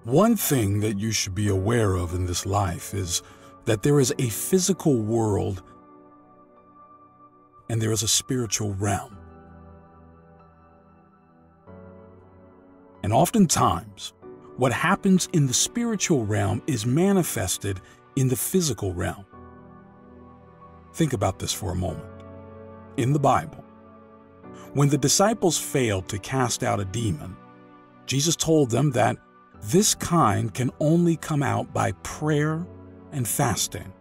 One thing that you should be aware of in this life is that there is a physical world and there is a spiritual realm. And oftentimes, what happens in the spiritual realm is manifested in the physical realm. Think about this for a moment. In the Bible, when the disciples failed to cast out a demon, Jesus told them that this kind can only come out by prayer and fasting.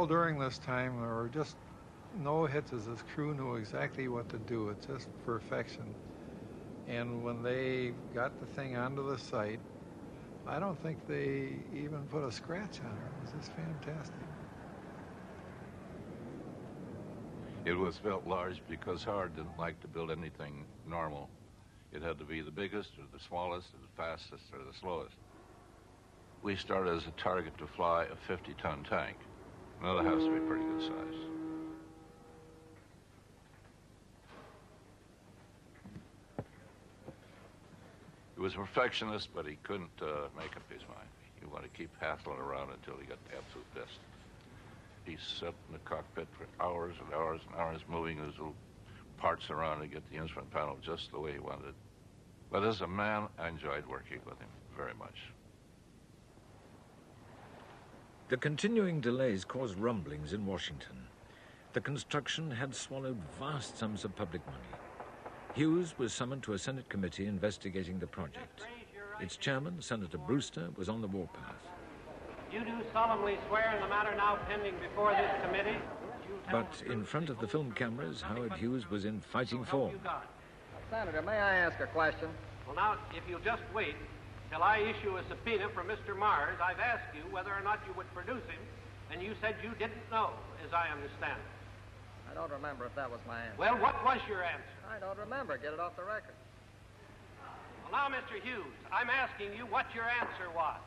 all during this time, there were just no hits as this crew knew exactly what to do. It's just perfection. And when they got the thing onto the site, I don't think they even put a scratch on it. It was just fantastic. It was built large because Howard didn't like to build anything normal. It had to be the biggest or the smallest or the fastest or the slowest. We started as a target to fly a 50-ton tank. Now that has to be pretty good size. He was a perfectionist, but he couldn't make up his mind. He wanted to keep hassling around until he got the absolute best. He sat in the cockpit for hours and hours and hours, moving his little parts around to get the instrument panel just the way he wanted it. But as a man, I enjoyed working with him very much. The continuing delays caused rumblings in Washington. The construction had swallowed vast sums of public money. Hughes was summoned to a Senate committee investigating the project. Its chairman, Senator Brewster, was on the warpath. You do solemnly swear in the matter now pending before this committee? But in front of the film cameras, Howard Hughes was in fighting form. Senator, may I ask a question? Well, now, if you'll just wait till I issue a subpoena for Mr. Mars, I've asked you whether or not you would produce him, and you said you didn't know, as I understand it. I don't remember if that was my answer. Well, what was your answer? I don't remember. Get it off the record. Well, now, Mr. Hughes, I'm asking you what your answer was.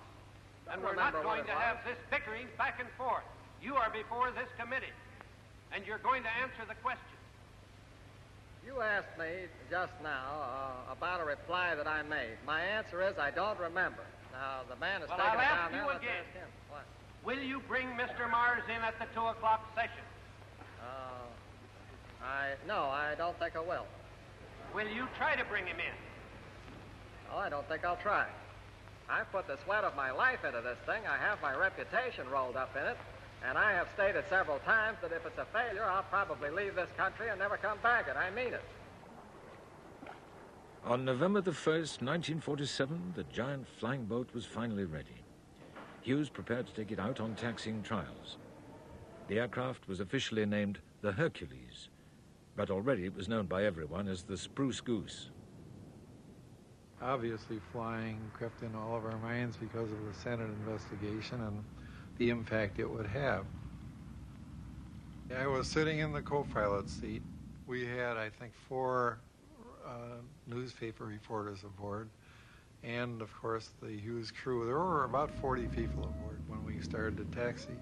And we're not going to have this bickering back and forth. You are before this committee, and you're going to answer the question. You asked me just now about a reply that I made. My answer is I don't remember. Now, the man is taking it down there. Well, I'll ask you again. What? Will you bring Mr. Mars in at the 2 o'clock session? No, I don't think I will. Will you try to bring him in? Oh, I don't think I'll try. I've put the sweat of my life into this thing. I have my reputation rolled up in it. And I have stated several times that if it's a failure, I'll probably leave this country and never come back, and I mean it. On November the 1st, 1947, the giant flying boat was finally ready. Hughes prepared to take it out on taxiing trials. The aircraft was officially named the Hercules, but already it was known by everyone as the Spruce Goose. Obviously, flying crept into all of our minds because of the Senate investigation and the impact it would have. I was sitting in the co-pilot seat. We had, I think, 4 newspaper reporters aboard, and of course the Hughes crew. There were about 40 people aboard when we started to taxi.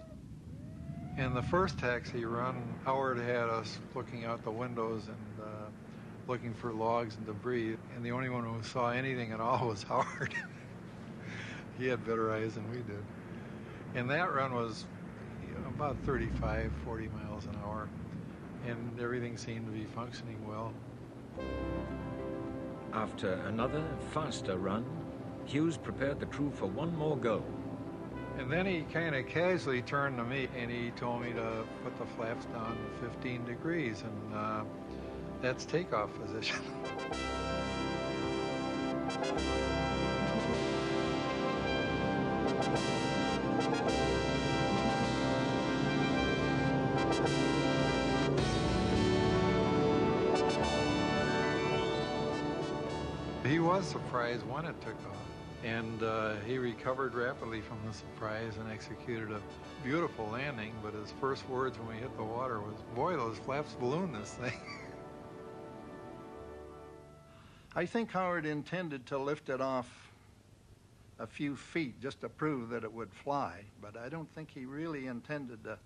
In the first taxi run, Howard had us looking out the windows and looking for logs and debris, and the only one who saw anything at all was Howard. He had better eyes than we did. And that run was about 35, 40 miles an hour, and everything seemed to be functioning well. After another, faster run, Hughes prepared the crew for one more go. And then he kind of casually turned to me, and he told me to put the flaps down to 15 degrees, and that's takeoff position. He was surprised when it took off, and he recovered rapidly from the surprise and executed a beautiful landing, but his first words when we hit the water was, "Boy, those flaps balloon this thing." I think Howard intended to lift it off a few feet just to prove that it would fly, but I don't think he really intended to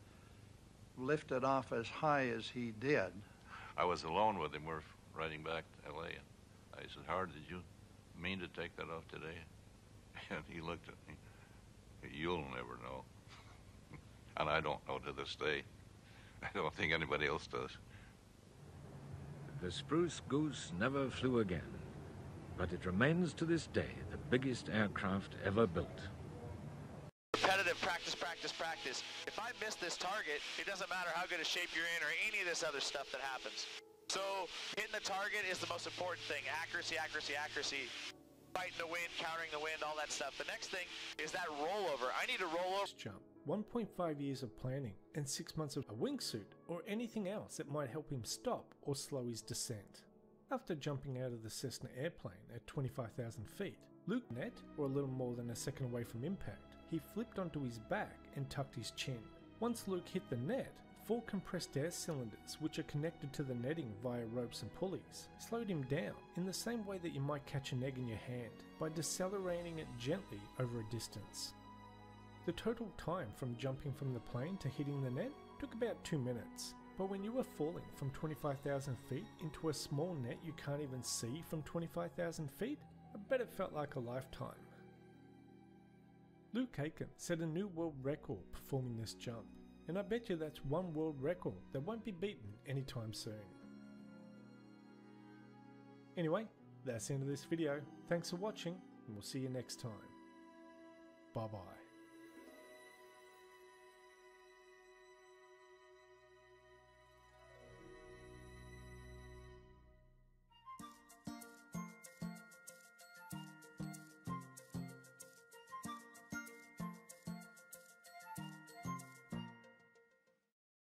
lift it off as high as he did. I was alone with him. We're riding back to L.A. and I said, "Howard, did you mean to take that off today?" And he looked at me. "You'll never know." And I don't know to this day. I don't think anybody else does. The Spruce Goose never flew again, but it remains to this day the biggest aircraft ever built. Repetitive practice, practice, practice. If I miss this target, it doesn't matter how good a shape you're in or any of this other stuff that happens. So hitting the target is the most important thing. Accuracy, accuracy, accuracy. Fighting the wind, countering the wind, all that stuff. The next thing is that rollover. I need to roll over. Jump. 1.5 years of planning and 6 months of a wingsuit or anything else that might help him stop or slow his descent. After jumping out of the Cessna airplane at 25,000 feet, Luke net, or a little more than a second away from impact, he flipped onto his back and tucked his chin. Once Luke hit the net, 4 compressed air cylinders, which are connected to the netting via ropes and pulleys, slowed him down in the same way that you might catch an egg in your hand, by decelerating it gently over a distance. The total time from jumping from the plane to hitting the net took about 2 minutes, but when you were falling from 25,000 feet into a small net you can't even see from 25,000 feet, I bet it felt like a lifetime. Luke Aiken set a new world record performing this jump, and I bet you that's one world record that won't be beaten anytime soon. Anyway, that's the end of this video. Thanks for watching, and we'll see you next time. Bye bye.